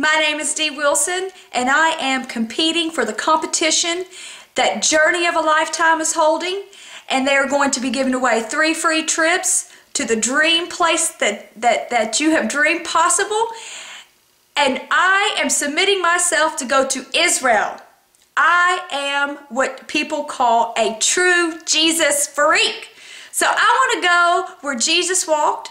My name is Dee Wilson, and I am competing for the competition that Journey of a Lifetime is holding, and they're going to be giving away 3 free trips to the dream place that you have dreamed possible. And I am submitting myself to go to Israel. I am what people call a true Jesus freak. So I want to go where Jesus walked.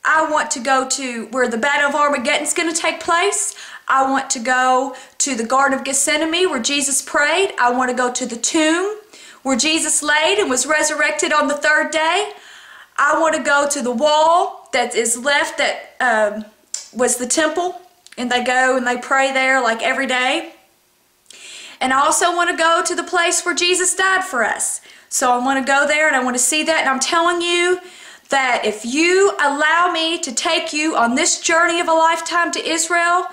I want to go to where the Battle of Armageddon is going to take place. I want to go to the Garden of Gethsemane where Jesus prayed. I want to go to the tomb where Jesus laid and was resurrected on the 3rd day. I want to go to the wall that is left that was the temple, and they go and they pray there like every day. And I also want to go to the place where Jesus died for us. So I want to go there and I want to see that. And I'm telling you that if you allow me to take you on this journey of a lifetime to Israel,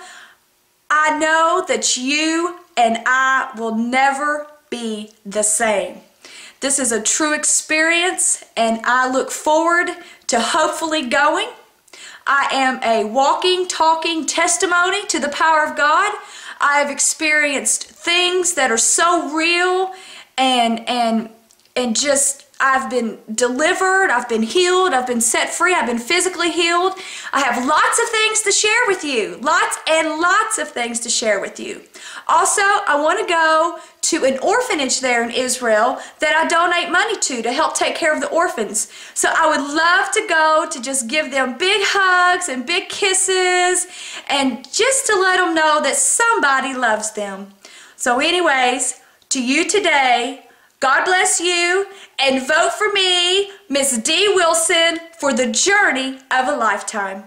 I know that you and I will never be the same. This is a true experience, and I look forward to hopefully going. I am a walking, talking testimony to the power of God. I have experienced things that are so real and just I've been delivered, I've been healed, I've been set free, I've been physically healed. I have lots of things to share with you. Lots and lots of things to share with you. Also, I want to go to an orphanage there in Israel that I donate money to help take care of the orphans. So I would love to go to just give them big hugs and big kisses and just to let them know that somebody loves them. So anyways, to you today, God bless you, and vote for me, Miss Dee Wilson, for the Journey of a Lifetime.